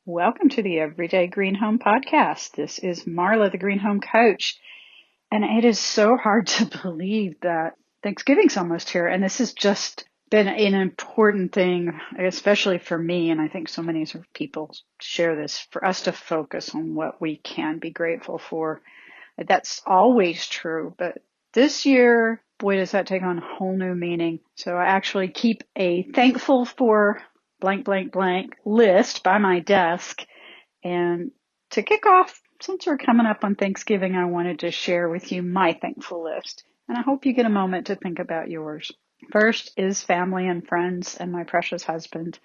Welcome to the Everyday Green Home Podcast. This is Marla, the Green Home Coach. And it is so hard to believe that Thanksgiving's almost here. And this has just been an important thing, especially for me. And I think so many people share this, for us to focus on what we can be grateful for. That's always true. But this year, boy, does that take on a whole new meaning. So I actually keep a thankful for blank, blank, blank list by my desk. And to kick off, since we're coming up on Thanksgiving, I wanted to share with you my thankful list. And I hope you get a moment to think about yours. First is family and friends and my precious husband.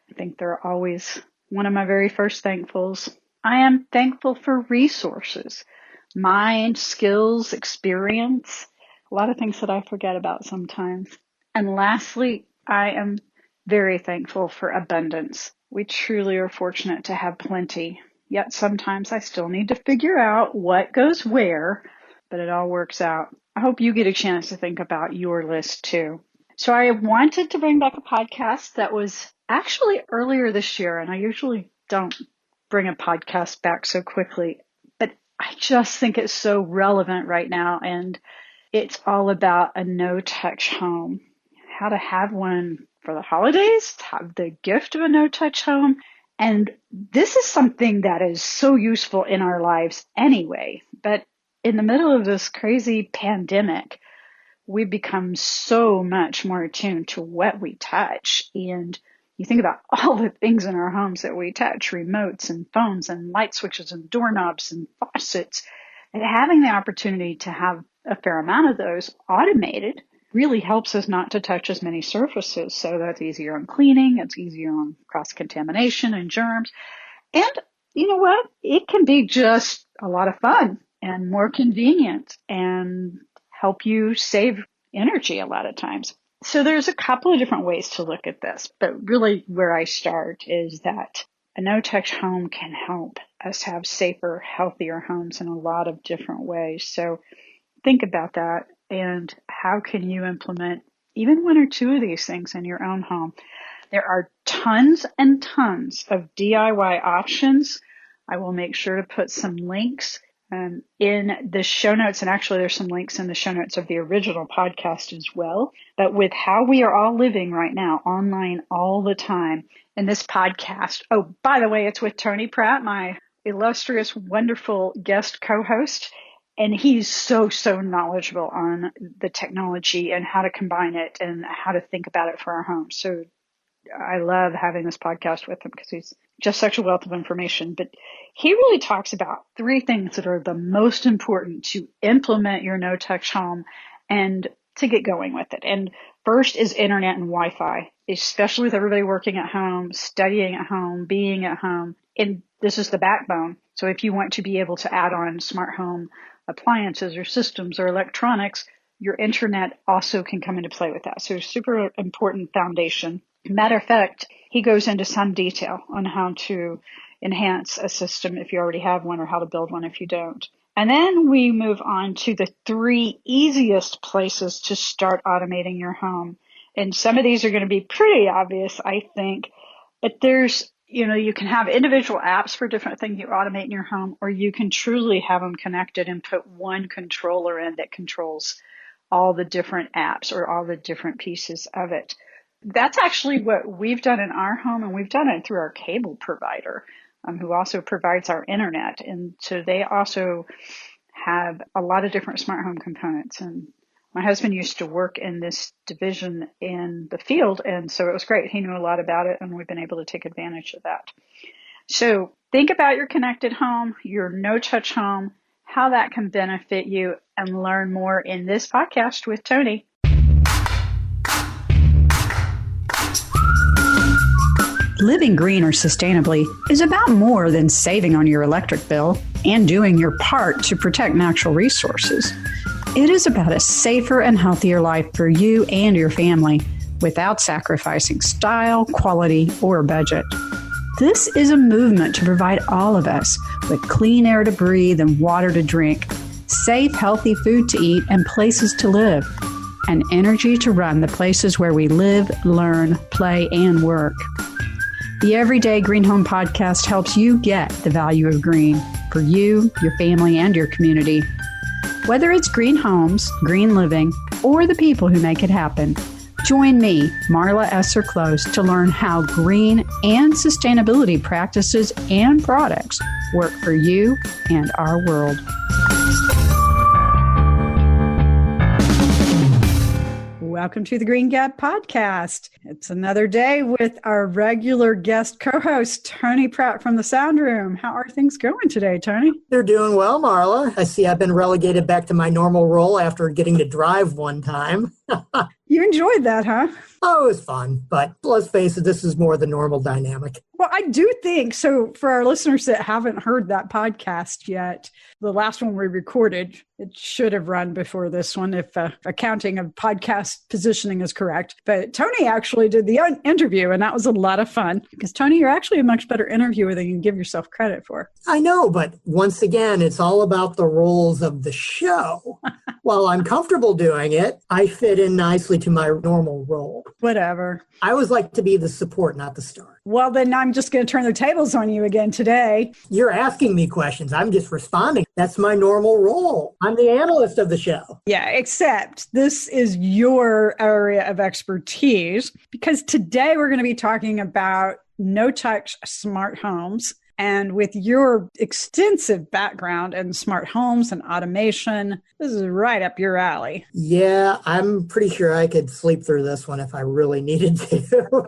I think they're always one of my very first thankfuls. I am thankful for resources, mind, skills, experience, a lot of things that I forget about sometimes. And lastly, I am very thankful for abundance. We truly are fortunate to have plenty, yet sometimes I still need to figure out what goes where, but it all works out. I hope you get a chance to think about your list too. So I wanted to bring back a podcast that was actually earlier this year, and I usually don't bring a podcast back so quickly, but I just think it's so relevant right now, and it's all about a no-touch home, how to have one for the holidays, have the gift of a no-touch home. And this is something that is so useful in our lives anyway. But in the middle of this crazy pandemic, we've become so much more attuned to what we touch. And you think about all the things in our homes that we touch, remotes and phones and light switches and doorknobs and faucets. And having the opportunity to have a fair amount of those automated really helps us not to touch as many surfaces. So that's easier on cleaning, it's easier on cross-contamination and germs. And you know what? It can be just a lot of fun and more convenient and help you save energy a lot of times. So there's a couple of different ways to look at this, but really where I start is that a no-touch home can help us have safer, healthier homes in a lot of different ways. So think about that. And how can you implement even one or two of these things in your own home? There are tons and tons of DIY options. I will make sure to put some links in the show notes. And actually, there's some links in the show notes of the original podcast as well. But with how we are all living right now, online all the time, in this podcast. Oh, by the way, it's with Tony Pratte, my illustrious, wonderful guest co-host. And he's so knowledgeable on the technology and how to combine it and how to think about it for our homes. So I love having this podcast with him because he's just such a wealth of information. But he really talks about three things that are the most important to implement your no-touch home and to get going with it. And first is internet and Wi-Fi, especially with everybody working at home, studying at home, being at home. And this is the backbone. So if you want to be able to add on smart home appliances or systems or electronics, your internet also can come into play with that. So super important foundation. Matter of fact, he goes into some detail on how to enhance a system if you already have one or how to build one if you don't. And then we move on to the three easiest places to start automating your home. And some of these are going to be pretty obvious, I think, but there's you can have individual apps for different things you automate in your home, or you can truly have them connected and put one controller in that controls all the different apps or all the different pieces of it. That's actually what we've done in our home, and we've done it through our cable provider, who also provides our internet. And so they also have a lot of different smart home components. And my husband used to work in this division in the field, and so it was great. He knew a lot about it, and we've been able to take advantage of that. So think about your connected home, your no-touch home, how that can benefit you, and learn more in this podcast with Tony. Living green or sustainably is about more than saving on your electric bill and doing your part to protect natural resources. It is about a safer and healthier life for you and your family without sacrificing style, quality, or budget. This is a movement to provide all of us with clean air to breathe and water to drink, safe, healthy food to eat and places to live, and energy to run the places where we live, learn, play, and work. The Everyday Green Home podcast helps you get the value of green for you, your family, and your community. Whether it's green homes, green living, or the people who make it happen, join me, Marla Esser Close, to learn how green and sustainability practices and products work for you and our world. Welcome to the Green Gap Podcast. It's another day with our regular guest co-host, Tony Pratte from the Sound Room. How are things going today, Tony? They're doing well, Marla. I see I've been relegated back to my normal role after getting to drive one time. You enjoyed that, huh? Oh, it was fun, but let's face it, this is more the normal dynamic. Well, I do think, so for our listeners that haven't heard that podcast yet, the last one we recorded, it should have run before this one if accounting of podcast positioning is correct. But Tony actually did the interview, and that was a lot of fun because, Tony, you're actually a much better interviewer than you give yourself credit for. I know, but once again, it's all about the roles of the show. While I'm comfortable doing it, I fit in nicely to my normal role. Whatever. I always like to be the support, not the star. Well, then I'm just going to turn the tables on you again today. You're asking me questions. I'm just responding. That's my normal role. I'm the analyst of the show. Yeah, except this is your area of expertise because today we're going to be talking about no-touch smart homes. And with your extensive background in smart homes and automation, this is right up your alley. Yeah, I'm pretty sure I could sleep through this one if I really needed to.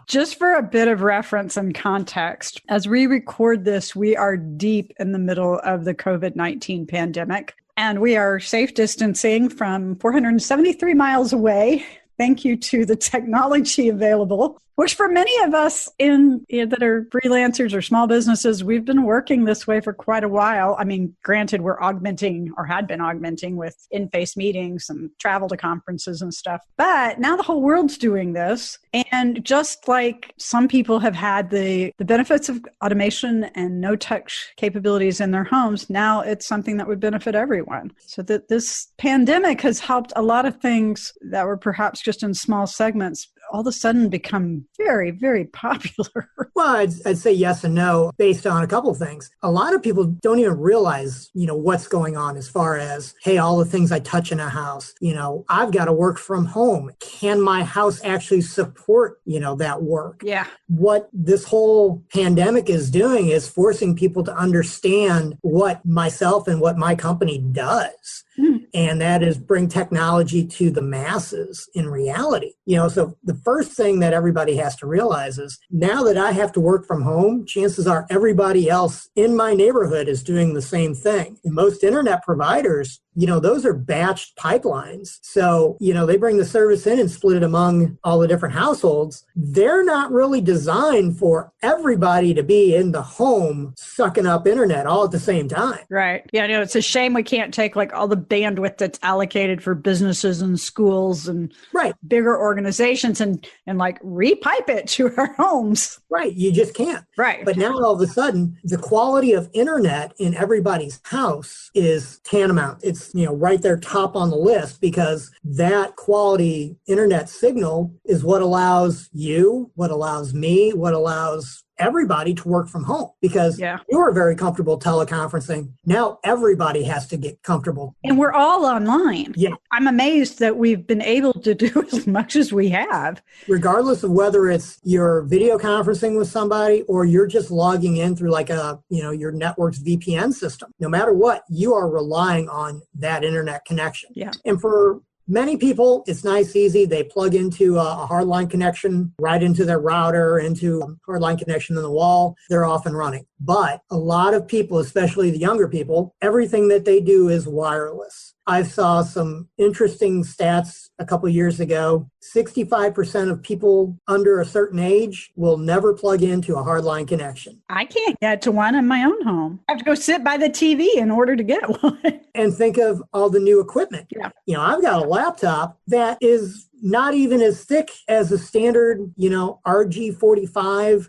Just for a bit of reference and context, as we record this, we are deep in the middle of the COVID-19 pandemic, and we are safe distancing from 473 miles away. Thank you to the technology available, which for many of us that are freelancers or small businesses, we've been working this way for quite a while. I mean, granted, we're augmenting or had been augmenting with in-face meetings and travel to conferences and stuff. But now the whole world's doing this. And just like some people have had the benefits of automation and no-touch capabilities in their homes, now it's something that would benefit everyone. So that this pandemic has helped a lot of things that were perhaps just in small segments all of a sudden become very, very popular. Well, I'd say yes and no based on a couple of things. A lot of people don't even realize, what's going on as far as, hey, all the things I touch in a house, I've got to work from home. Can my house actually support, that work? Yeah. What this whole pandemic is doing is forcing people to understand what myself and what my company does. And that is bring technology to the masses in reality. So the first thing that everybody has to realize is now that I have to work from home, chances are everybody else in my neighborhood is doing the same thing. And most internet providers, those are batched pipelines. So, they bring the service in and split it among all the different households. They're not really designed for everybody to be in the home sucking up internet all at the same time. Right. Yeah, it's a shame we can't take like all the bandwidth that's allocated for businesses and schools and bigger organizations and like repipe it to our homes. Right. You just can't. Right. But now all of a sudden, the quality of internet in everybody's house is tantamount. It's, right there top on the list because that quality internet signal is what allows you, what allows me, what allows everybody to work from home because you were very comfortable teleconferencing. Now everybody has to get comfortable. And we're all online. Yeah. I'm amazed that we've been able to do as much as we have. Regardless of whether it's you're video conferencing with somebody or you're just logging in through like your network's VPN system, no matter what, you are relying on that internet connection. Yeah. And for many people, it's nice, easy. They plug into a hardline connection right into their router, into a hardline connection in the wall. They're off and running. But a lot of people, especially the younger people, everything that they do is wireless. I saw some interesting stats a couple of years ago. 65% of people under a certain age will never plug into a hardline connection. I can't get to one in my own home. I have to go sit by the TV in order to get one. And think of all the new equipment. Yeah. I've got a laptop that is not even as thick as a standard, RG45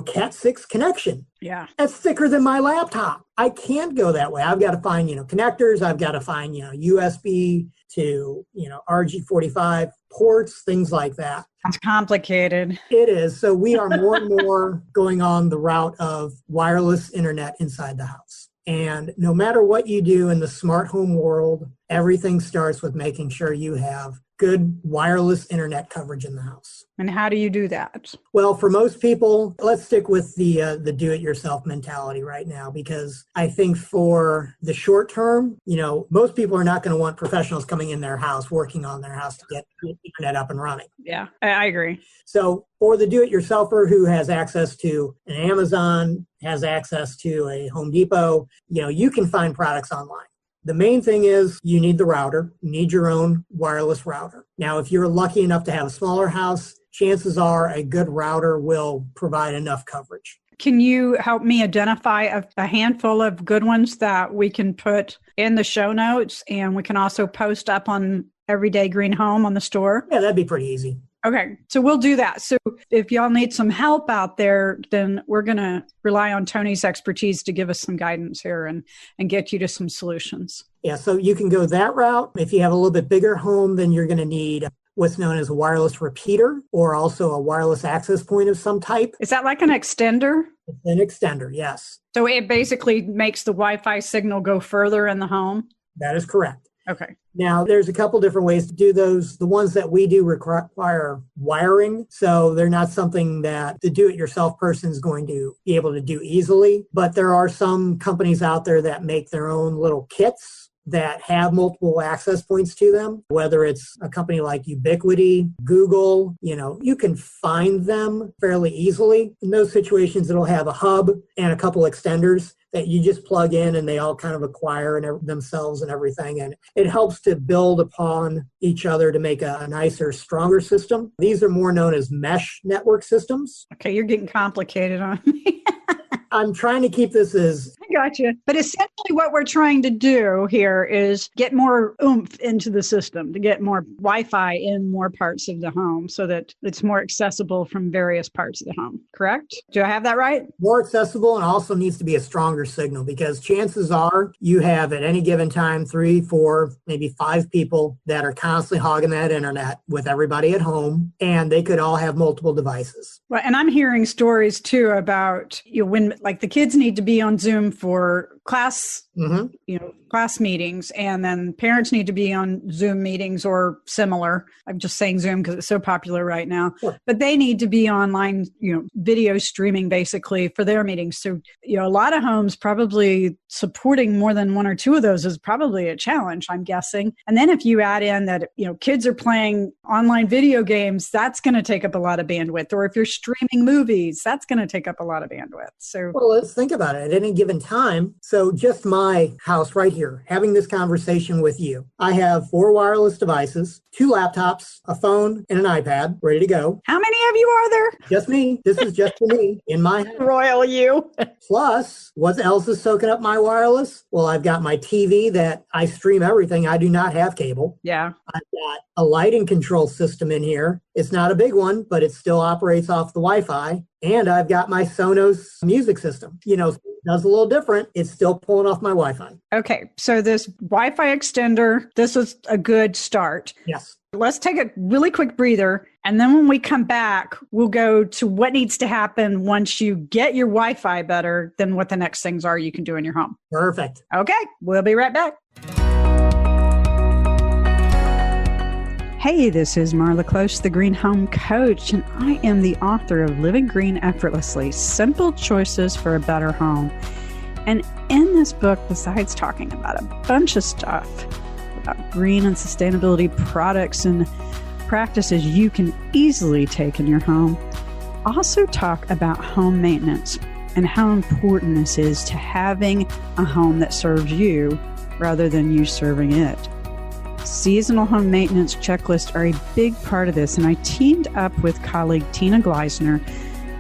Cat 6 connection. Yeah. That's thicker than my laptop. I can't go that way. I've got to find, connectors. I've got to find, USB to, RG45 ports, things like that. Sounds complicated. It is. So we are more and more going on the route of wireless internet inside the house. And no matter what you do in the smart home world, everything starts with making sure you have good wireless internet coverage in the house. And how do you do that? Well, for most people, let's stick with the do-it-yourself mentality right now, because I think for the short term, most people are not going to want professionals coming in their house, working on their house to get the internet up and running. Yeah, I agree. So for the do-it-yourselfer who has access to an Amazon, has access to a Home Depot, you can find products online. The main thing is you need the router, you need your own wireless router. Now, if you're lucky enough to have a smaller house, chances are a good router will provide enough coverage. Can you help me identify a handful of good ones that we can put in the show notes, and we can also post up on Everyday Green Home on the store? Yeah, that'd be pretty easy. Okay, so we'll do that. So if y'all need some help out there, then we're going to rely on Tony's expertise to give us some guidance here and get you to some solutions. Yeah, so you can go that route. If you have a little bit bigger home, then you're going to need what's known as a wireless repeater, or also a wireless access point of some type. Is that like an extender? It's an extender, yes. So it basically makes the Wi-Fi signal go further in the home? That is correct. Okay. Now, there's a couple different ways to do those. The ones that we do require wiring, so they're not something that the do-it-yourself person is going to be able to do easily. But there are some companies out there that make their own little kits that have multiple access points to them, whether it's a company like Ubiquiti, Google, you can find them fairly easily. In those situations, it'll have a hub and a couple extenders that you just plug in, and they all kind of acquire themselves and everything. And it helps to build upon each other to make a nicer, stronger system. These are more known as mesh network systems. Okay, you're getting complicated on me. I'm trying to keep this as... I gotcha. But essentially what we're trying to do here is get more oomph into the system, to get more Wi-Fi in more parts of the home so that it's more accessible from various parts of the home. Correct? Do I have that right? More accessible, and also needs to be a stronger signal, because chances are you have at any given time 3, 4, maybe 5 people that are constantly hogging that internet with everybody at home, and they could all have multiple devices. Well, and I'm hearing stories too about when like the kids need to be on Zoom for class, class meetings, and then parents need to be on Zoom meetings or similar. I'm just saying Zoom because it's so popular right now, but they need to be online, video streaming basically for their meetings. So, a lot of homes probably supporting more than 1 or 2 of those is probably a challenge, I'm guessing. And then if you add in that, kids are playing online video games, that's going to take up a lot of bandwidth. Or if you're streaming movies, that's going to take up a lot of bandwidth. So, well, let's think about it. At any given time, so just my house right here, having this conversation with you, I have 4 wireless devices, 2 laptops, a phone, and an iPad ready to go. How many of you are there? Just me. This is just for me in my house. Royal you. Plus, what else is soaking up my wireless? Well, I've got my TV that I stream everything. I do not have cable. Yeah. I've got a lighting control system in here. It's not a big one, but it still operates off the Wi-Fi. And I've got my Sonos music system. It does a little different. It's still pulling off my Wi-Fi. Okay. So this Wi-Fi extender, this is a good start. Yes. Let's take a really quick breather. And then when we come back, we'll go to what needs to happen once you get your Wi-Fi better, then what the next things are you can do in your home. Perfect. Okay. We'll be right back. Hey, this is Marla Close, the Green Home Coach, and I am the author of Living Green Effortlessly, Simple Choices for a Better Home. And in this book, besides talking about a bunch of stuff about green and sustainability products and practices you can easily take in your home, I also talk about home maintenance and how important this is to having a home that serves you rather than you serving it. Seasonal home maintenance checklists are a big part of this, and I teamed up with colleague Tina Gleisner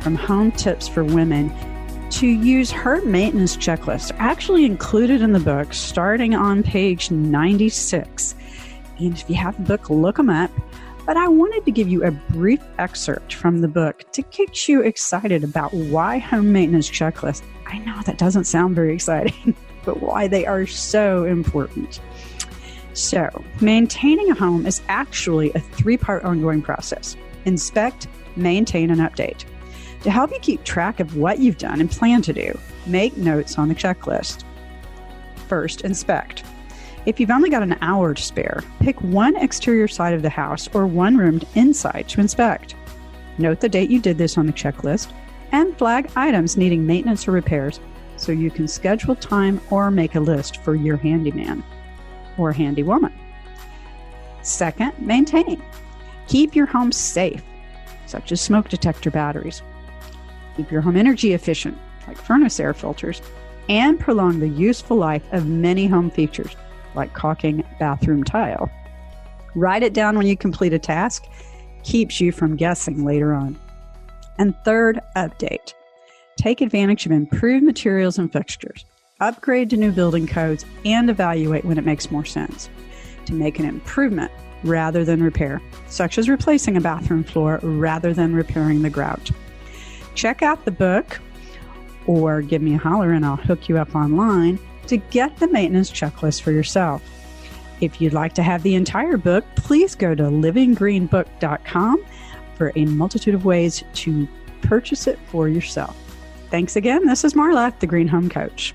from Home Tips for Women to use her maintenance checklist, actually included in the book, starting on page 96. And if you have the book, look them up. but I wanted to give you a brief excerpt from the book to get you excited about why home maintenance checklists, I know that doesn't sound very exciting, but why they are so important. So, maintaining a home is actually a 3-part ongoing process. Inspect, maintain, and update. To help you keep track of what you've done and plan to do, make notes on the checklist. First, inspect. If you've only got an hour to spare, pick one exterior side of the house or one room inside to inspect. Note the date you did this on the checklist and flag items needing maintenance or repairs so you can schedule time or make a list for your handyman or handywoman. Second, maintain. Keep your home safe, such as smoke detector batteries. Keep your home energy efficient, like furnace air filters, and prolong the useful life of many home features, like caulking bathroom tile. Write it down when you complete a task, keeps you from guessing later on. And third, update. Take advantage of improved materials and fixtures, upgrade to new building codes, and evaluate when it makes more sense to make an improvement rather than repair, such as replacing a bathroom floor rather than repairing the grout. Check out the book or give me a holler and I'll hook you up online to get the maintenance checklist for yourself. If you'd like to have the entire book, please go to livinggreenbook.com for a multitude of ways to purchase it for yourself. Thanks again. This is Marla, the Green Home Coach.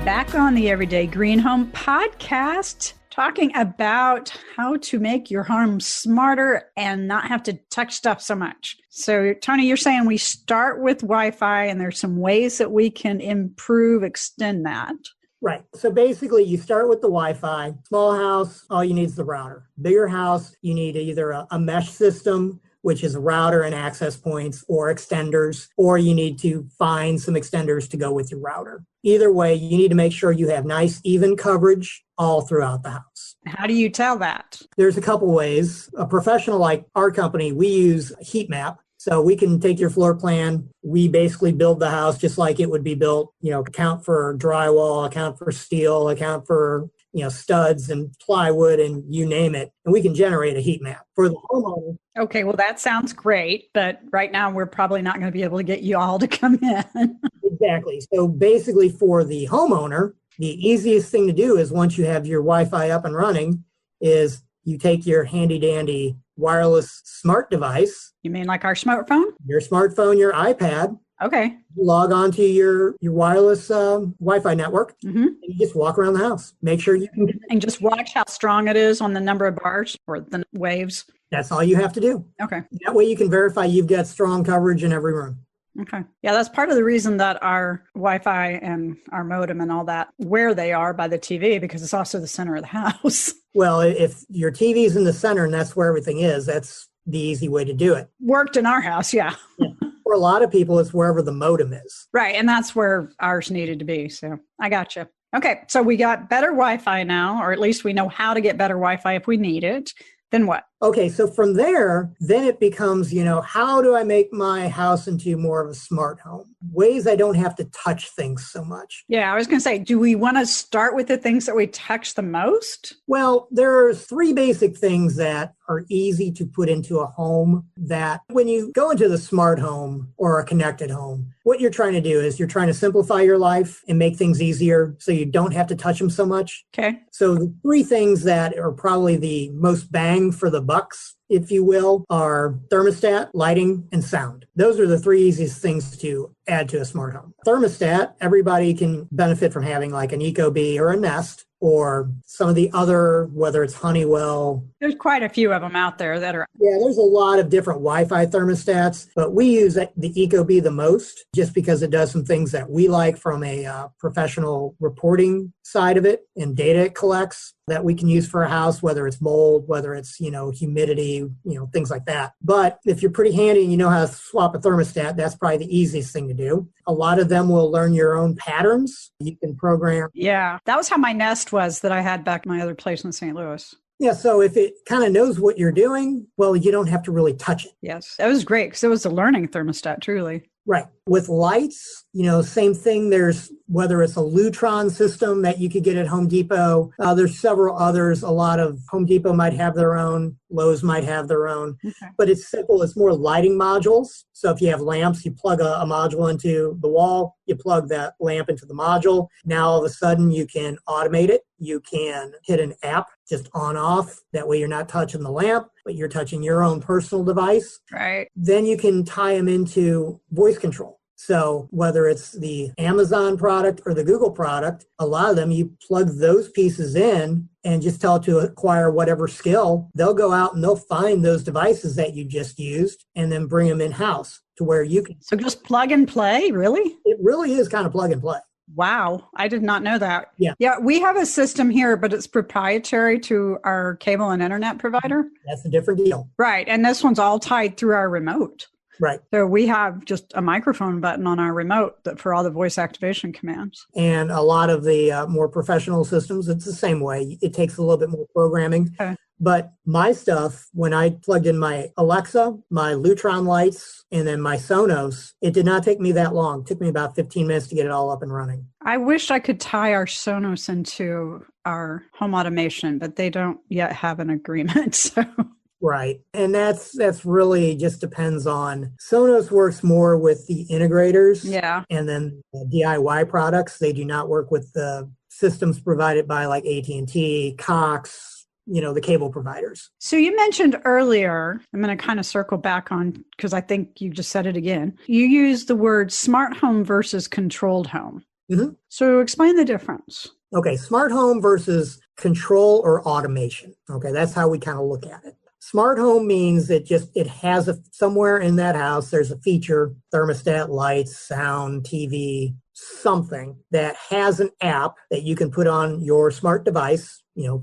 Back on the Everyday Green Home podcast, talking about how to make your home smarter and not have to touch stuff so much. So, Tony, you're saying we start with Wi-Fi and there's some ways that we can improve, extend that. Right. So basically, you start with the Wi-Fi. Small house, all you need is the router. Bigger house, you need either a mesh system, which is a router and access points, or extenders, or you need to find some extenders to go with your router. Either way, you need to make sure you have nice, even coverage all throughout the house. How do you tell that? There's a couple ways. A professional like our company, we use a heat map. So we can take your floor plan. We basically build the house just like it would be built, account for drywall, account for steel, account for, studs and plywood and you name it. And we can generate a heat map for the homeowner. Okay, well, that sounds great. But right now, we're probably not going to be able to get you all to come in. Exactly. So basically for the homeowner, the easiest thing to do is once you have your Wi-Fi up and running is you take your handy dandy wireless smart device. You mean like our smartphone? Your smartphone, your iPad. Okay. Log on to your wireless Wi-Fi network. Mm-hmm. And you just walk around the house. Make sure you can. And just watch how strong it is on the number of bars or the waves. That's all you have to do. Okay. That way you can verify you've got strong coverage in every room. Okay. Yeah, that's part of the reason that our Wi-Fi and our modem and all that, where they are by the TV, because it's also the center of the house. Well, if your TV's in the center and that's where everything is, that's the easy way to do it. Worked in our house, yeah. For a lot of people, it's wherever the modem is. Right. And that's where ours needed to be. So I got you. Okay. So we got better Wi-Fi now, or at least we know how to get better Wi-Fi if we need it. Then what? Okay, so from there, then it becomes, how do I make my house into more of a smart home? Ways I don't have to touch things so much. Yeah, I was going to say, do we want to start with the things that we touch the most? Well, there are 3 basic things that are easy to put into a home that when you go into the smart home or a connected home, what you're trying to do is you're trying to simplify your life and make things easier so you don't have to touch them so much. Okay. So the 3 things that are probably the most bang for the bucks, if you will, are thermostat, lighting, and sound. Those are the 3 easiest things to add to a smart home. Thermostat, everybody can benefit from having like an Ecobee or a Nest or some of the other, whether it's Honeywell. There's quite a few of them out there that are. Yeah, there's a lot of different Wi-Fi thermostats, but we use the Ecobee the most just because it does some things that we like from a professional reporting side of it and data it collects that we can use for a house, whether it's mold, whether it's, humidity, things like that. But if you're pretty handy and you know how to swap a thermostat, that's probably the easiest thing to do. A lot of them will learn your own patterns. You can program. Yeah, that was how my Nest was that I had back my other place in St. Louis. Yeah, so if it kind of knows what you're doing, well, you don't have to really touch it. Yes, that was great because it was a learning thermostat, truly. Right. With lights, same thing. There's whether it's a Lutron system that you could get at Home Depot. There's several others. A lot of Home Depot might have their own. Lowe's might have their own. Okay. But it's simple. It's more lighting modules. So if you have lamps, you plug a module into the wall, you plug that lamp into the module. Now all of a sudden you can automate it. You can hit an app, just on off. That way you're not touching the lamp, but you're touching your own personal device. Right. Then you can tie them into voice control. So whether it's the Amazon product or the Google product, a lot of them, you plug those pieces in and just tell it to acquire whatever skill. They'll go out and they'll find those devices that you just used and then bring them in-house to where you can. So just plug and play, really? It really is kind of plug and play. Wow. I did not know that. Yeah. Yeah. We have a system here, but it's proprietary to our cable and internet provider. That's a different deal. Right. And this one's all tied through our remote. Right. So we have just a microphone button on our remote for all the voice activation commands. And a lot of the more professional systems, it's the same way. It takes a little bit more programming. Okay. But my stuff, when I plugged in my Alexa, my Lutron lights, and then my Sonos, it did not take me that long. It took me about 15 minutes to get it all up and running. I wish I could tie our Sonos into our home automation, but they don't yet have an agreement. So. Right. And that's really just depends on, Sonos works more with the integrators. Yeah. And then the DIY products, they do not work with the systems provided by like AT&T, Cox, the cable providers. So you mentioned earlier, I'm going to kind of circle back on, because I think you just said it again. You used the word smart home versus controlled home. Mm-hmm. So explain the difference. Okay. Smart home versus control or automation. Okay. That's how we kind of look at it. Smart home means it has somewhere in that house, there's a feature, thermostat, lights, sound, TV, something that has an app that you can put on your smart device,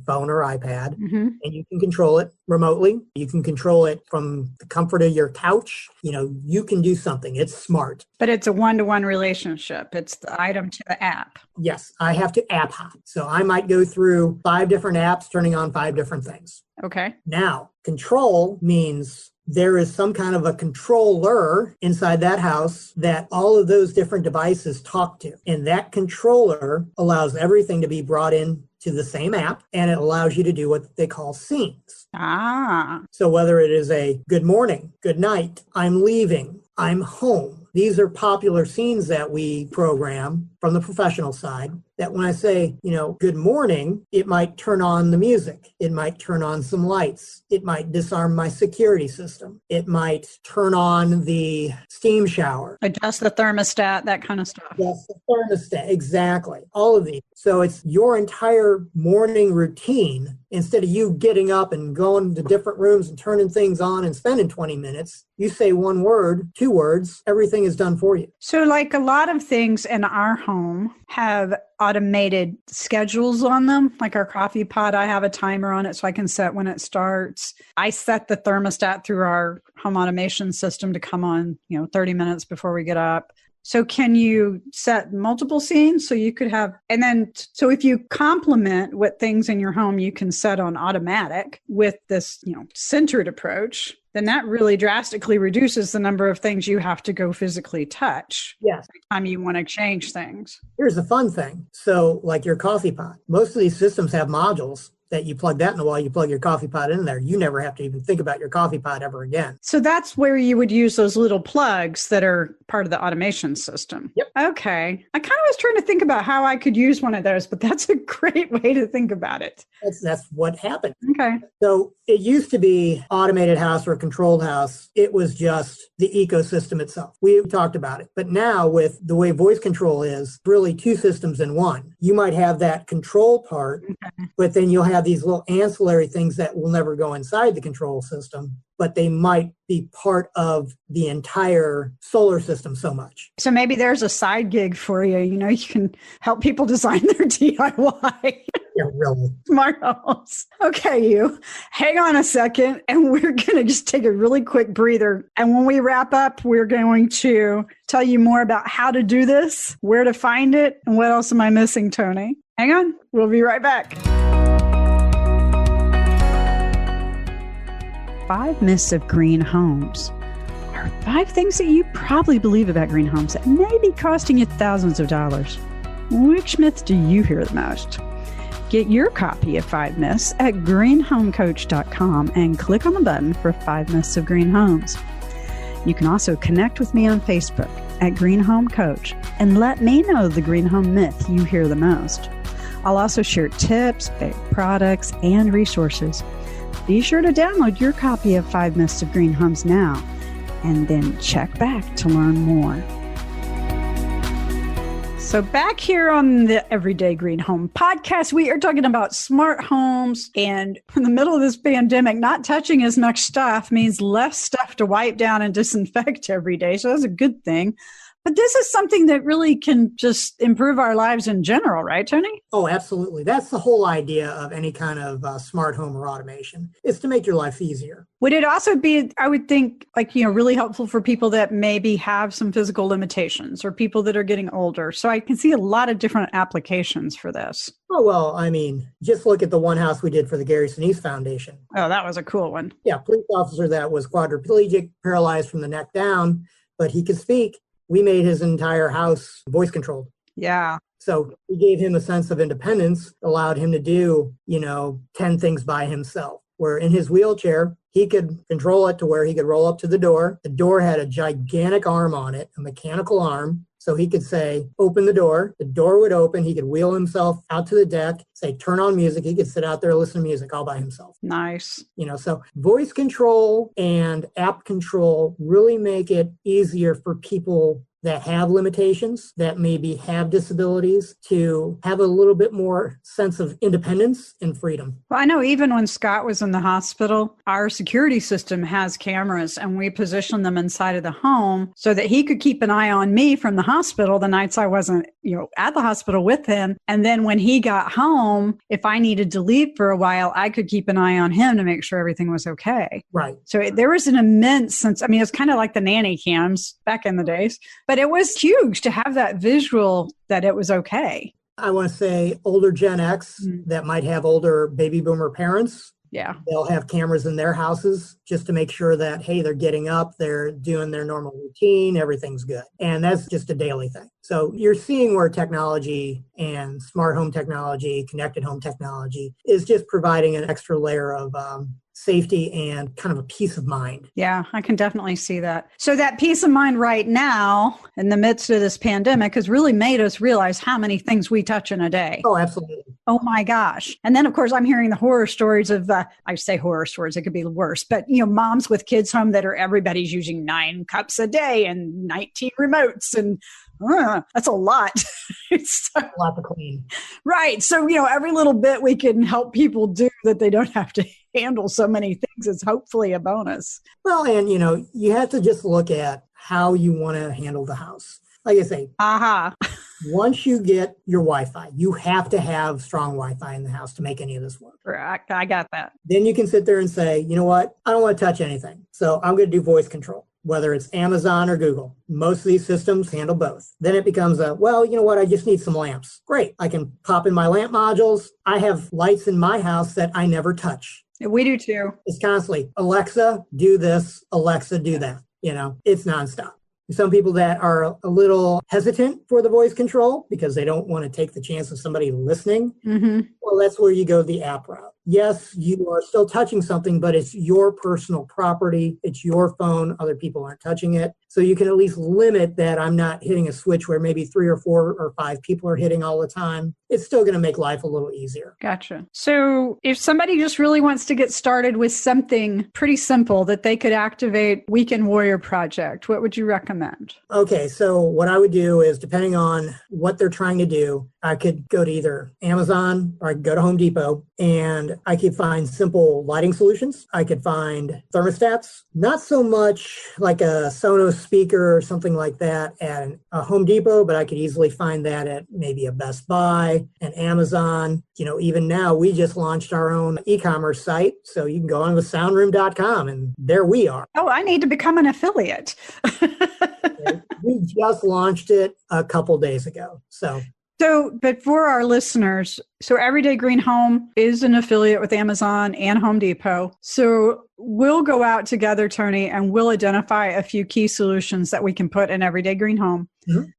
phone or iPad, mm-hmm. and you can control it remotely. You can control it from the comfort of your couch. You can do something. It's smart. But it's a one-to-one relationship. It's the item to the app. Yes, I have to app hop. So I might go through 5 different apps, turning on 5 different things. Okay. Now, control means there is some kind of a controller inside that house that all of those different devices talk to. And that controller allows everything to be brought in to the same app, and it allows you to do what they call scenes. Ah. So whether it is a good morning, good night, I'm leaving, I'm home. These are popular scenes that we program from the professional side, that when I say, good morning, it might turn on the music. It might turn on some lights. It might disarm my security system. It might turn on the steam shower. Adjust the thermostat, that kind of stuff. Adjust the thermostat, exactly. All of these. So it's your entire morning routine. Instead of you getting up and going to different rooms and turning things on and spending 20 minutes, you say 1 word, 2 words, everything is done for you. So like a lot of things in our home have automated schedules on them. Like our coffee pot, I have a timer on it so I can set when it starts. I set the thermostat through our home automation system to come on, 30 minutes before we get up. So can you set multiple scenes? So you could have, and then, so if you complement what things in your home you can set on automatic with this, centered approach, then that really drastically reduces the number of things you have to go physically touch. Yes. Every time you want to change things. Here's the fun thing. So like your coffee pot, most of these systems have modules that you plug that in the wall, you plug your coffee pot in there. You never have to even think about your coffee pot ever again. So that's where you would use those little plugs that are part of the automation system. Yep. Okay. I kind of was trying to think about how I could use one of those, but that's a great way to think about it. That's what happened. Okay. So it used to be automated house or controlled house. It was just the ecosystem itself. We talked about it. But now with the way voice control is, really 2 systems in one. You might have that control part, but then you'll have these little ancillary things that will never go inside the control system, but they might be part of the entire solar system so much. So maybe there's a side gig for you. You can help people design their DIY. Yeah, really. Smart homes. Okay, you hang on a second, and we're going to just take a really quick breather. And when we wrap up, we're going to tell you more about how to do this, where to find it, and what else am I missing, Tony? Hang on. We'll be right back. 5 myths of green homes are 5 things that you probably believe about green homes that may be costing you thousands of dollars. Which myth do you hear the most? Get your copy of 5 Myths at greenhomecoach.com and click on the button for 5 Myths of Green Homes. You can also connect with me on Facebook at Green Home Coach and let me know the green home myth you hear the most. I'll also share tips, products, and resources. Be sure to download your copy of 5 Myths of Green Homes now, and then check back to learn more. So back here on the Everyday Green Home podcast, we are talking about smart homes. And in the middle of this pandemic, not touching as much stuff means less stuff to wipe down and disinfect every day. So that's a good thing. But this is something that really can just improve our lives in general, right, Tony? Oh, absolutely. That's the whole idea of any kind of smart home or automation, is to make your life easier. Would it also be, I would think, really helpful for people that maybe have some physical limitations or people that are getting older? So I can see a lot of different applications for this. Oh, well, just look at the one house we did for the Gary Sinise Foundation. Oh, that was a cool one. Yeah, police officer that was quadriplegic, paralyzed from the neck down, but he could speak. We made his entire house voice controlled. Yeah. So we gave him a sense of independence, allowed him to do, 10 things by himself. Where in his wheelchair, he could control it to where he could roll up to the door. The door had a gigantic arm on it, a mechanical arm. So he could say, open the door would open. He could wheel himself out to the deck, say, turn on music. He could sit out there, listen to music all by himself. Nice. So voice control and app control really make it easier for people that have limitations, that maybe have disabilities, to have a little bit more sense of independence and freedom. Well, I know even when Scott was in the hospital, our security system has cameras and we positioned them inside of the home so that he could keep an eye on me from the hospital the nights I wasn't, at the hospital with him. And then when he got home, if I needed to leave for a while, I could keep an eye on him to make sure everything was okay. Right. So there was an immense sense. It's kind of like the nanny cams back in the days. But it was huge to have that visual that it was okay. I want to say older Gen X that might have older baby boomer parents. Yeah. They'll have cameras in their houses just to make sure that, hey, they're getting up, they're doing their normal routine, everything's good. And that's just a daily thing. So you're seeing where technology and smart home technology, connected home technology is just providing an extra layer of safety and kind of a peace of mind. Yeah, I can definitely see that. So that peace of mind right now in the midst of this pandemic has really made us realize how many things we touch in a day. Oh, absolutely. Oh my gosh. And then of course I'm hearing the horror stories of, I say horror stories, it could be worse, but moms with kids home that are everybody's using 9 cups a day and 19 remotes and that's a lot. It's a lot to clean. Right. So, every little bit we can help people do that they don't have to handle so many things is hopefully a bonus. Well, and, you have to just look at how you want to handle the house. Like I say, once you get your Wi-Fi, you have to have strong Wi-Fi in the house to make any of this work. I got that. Then you can sit there and say, you know what? I don't want to touch anything. So I'm going to do voice control. Whether it's Amazon or Google. Most of these systems handle both. Then it becomes I just need some lamps. Great. I can pop in my lamp modules. I have lights in my house that I never touch. We do too. It's constantly, Alexa, do this. Alexa, do that. It's nonstop. Some people that are a little hesitant for the voice control because they don't want to take the chance of somebody listening. Mm-hmm. Well, that's where you go the app route. Yes, you are still touching something, but it's your personal property. It's your phone. Other people aren't touching it. So you can at least limit that I'm not hitting a switch where maybe 3 or 4 or 5 people are hitting all the time. It's still going to make life a little easier. Gotcha. So if somebody just really wants to get started with something pretty simple that they could activate Weekend Warrior Project, what would you recommend? Okay, so what I would do is, depending on what they're trying to do, I could go to either Amazon or I could go to Home Depot and I could find simple lighting solutions. I could find thermostats, not so much like a Sonos speaker or something like that at a Home Depot, but I could easily find that at maybe a Best Buy and Amazon. Even now we just launched our own e-commerce site. So you can go on to soundroom.com and there we are. Oh, I need to become an affiliate. We just launched it a couple days ago. So But for our listeners, so Everyday Green Home is an affiliate with Amazon and Home Depot. So we'll go out together, Tony, and we'll identify a few key solutions that we can put in Everyday Green Home,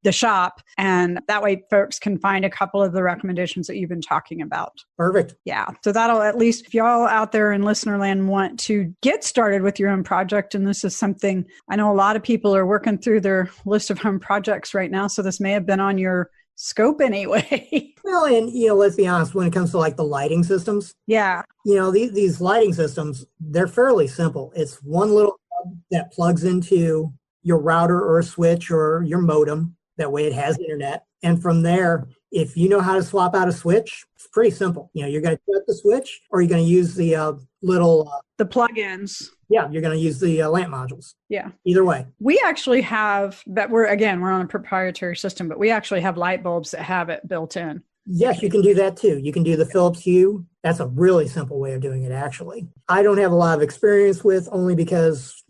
the shop. And that way folks can find a couple of the recommendations that you've been talking about. Perfect. Yeah. So that'll, at least if y'all out there in listener land want to get started with your own project, and this is something I know a lot of people are working through their list of home projects right now. So this may have been on your scope anyway. Well, and, let's be honest, when it comes to like the lighting systems, Yeah. These lighting systems, they're fairly simple. It's one little plug that plugs into your router or a switch or your modem. That way it has internet. And from there, if you know how to swap out a switch, it's pretty simple. You're going to cut the switch, or you're going to use the the plugins. Yeah, you're going to use the lamp modules. Yeah. Either way. We actually have, but we're on a proprietary system, but we actually have light bulbs that have it built in. Yes, you can do that too. You can do the Philips Hue. That's a really simple way of doing it, actually. I don't have a lot of experience with, only because,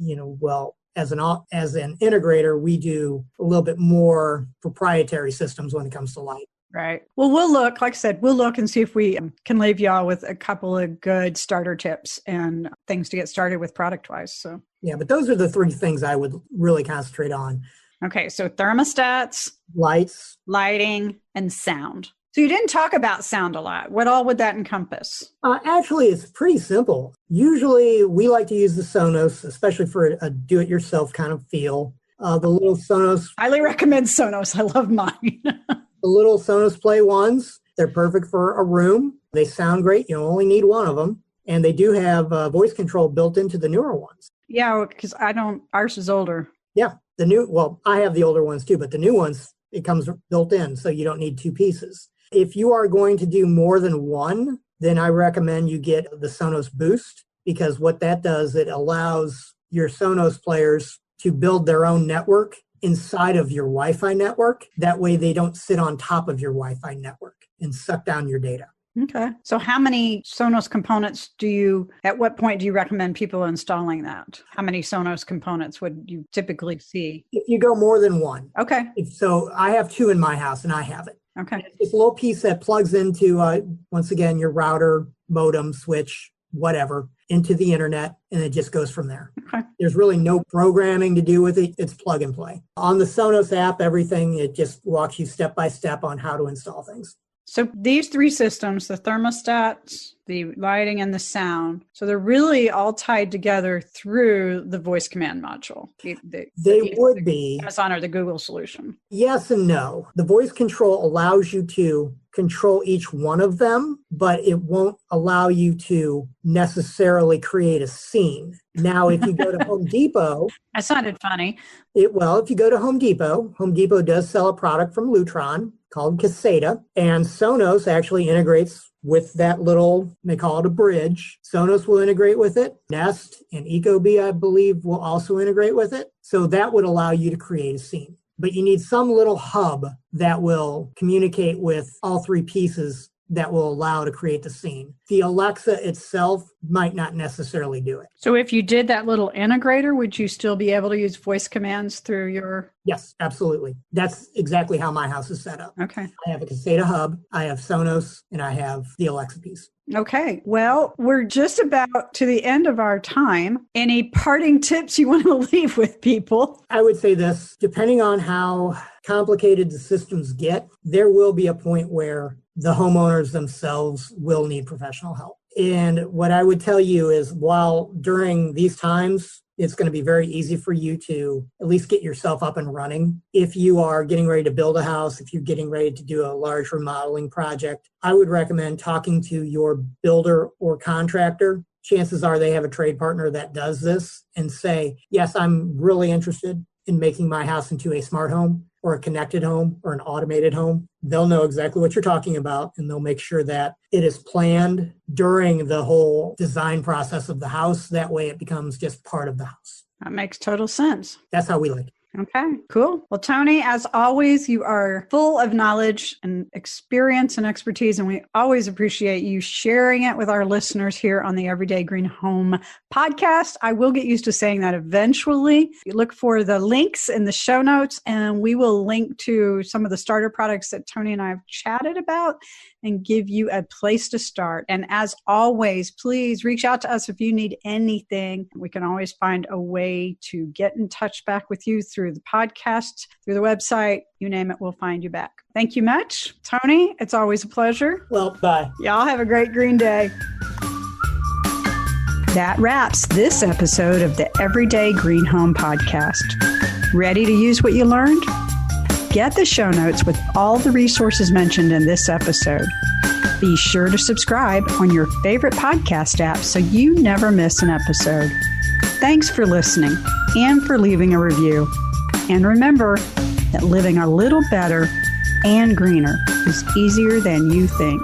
as an integrator, we do a little bit more proprietary systems when it comes to light. Right. Well, we'll look and see if we can leave y'all with a couple of good starter tips and things to get started with product-wise. So yeah, but those are the three things I would really concentrate on. Okay. So thermostats, lights, lighting, and sound. So you didn't talk about sound a lot. What all would that encompass? Actually, it's pretty simple. Usually we like to use the Sonos, especially for a do-it-yourself kind of feel. The little Sonos. Highly recommend Sonos. I love mine. The little Sonos Play ones, they're perfect for a room. They sound great. You only need one of them. And they do have voice control built into the newer ones. Yeah, because ours is older. Yeah, I have the older ones too, but the new ones, it comes built in, so you don't need two pieces. If you are going to do more than one, then I recommend you get the Sonos Boost, because what that does, it allows your Sonos players to build their own network inside of your Wi-Fi network. That way they don't sit on top of your Wi-Fi network and suck down your data. Okay. So how many Sonos components at what point do you recommend people installing that? How many Sonos components would you typically see? If you go more than one. Okay. So I have two in my house, and I have it. Okay. It's a little piece that plugs into, once again, your router, modem, switch, whatever, into the internet, and it just goes from there. Okay. There's really no programming to do with it. It's plug and play. On the Sonos app, everything, it just walks you step by step on how to install things. So these three systems, the thermostats, the lighting, and the sound, so they're really all tied together through the voice command module. They would be. Amazon or the Google solution. Yes and no. The voice control allows you to control each one of them, but it won't allow you to necessarily create a scene. Now, if you go to Home Depot... That sounded funny. If you go to Home Depot does sell a product from Lutron called Caseta, and Sonos actually integrates with that little, they call it a bridge. Sonos will integrate with it. Nest and Ecobee, I believe, will also integrate with it. So that would allow you to create a scene. But you need some little hub that will communicate with all three pieces that will allow to create the scene. The Alexa itself might not necessarily do it. So if you did that little integrator, would you still be able to use voice commands through your... Yes, absolutely. That's exactly how my house is set up. Okay. I have a Caseta hub, I have Sonos, and I have the Alexa piece. Okay. Well, we're just about to the end of our time. Any parting tips you want to leave with people? I would say this, depending on how complicated the systems get, there will be a point where the homeowners themselves will need professional help. And what I would tell you is, while during these times, it's going to be very easy for you to at least get yourself up and running. If you are getting ready to build a house, if you're getting ready to do a large remodeling project, I would recommend talking to your builder or contractor. Chances are they have a trade partner that does this, and say, yes, I'm really interested in making my house into a smart home or a connected home or an automated home. They'll know exactly what you're talking about, and they'll make sure that it is planned during the whole design process of the house. That way it becomes just part of the house. That makes total sense. That's how we like it. Okay, cool. Well, Tony, as always, you are full of knowledge and experience and expertise, and we always appreciate you sharing it with our listeners here on the Everyday Green Home podcast. I will get used to saying that eventually. You look for the links in the show notes, and we will link to some of the starter products that Tony and I have chatted about and give you a place to start. And as always, please reach out to us if you need anything. We can always find a way to get in touch back with you through the podcast, through the website, you name it, we'll find you back. Thank you much. Tony, it's always a pleasure. Well, bye. Y'all have a great green day. That wraps this episode of the Everyday Green Home podcast. Ready to use what you learned? Get the show notes with all the resources mentioned in this episode. Be sure to subscribe on your favorite podcast app so you never miss an episode. Thanks for listening and for leaving a review. And remember that living a little better and greener is easier than you think.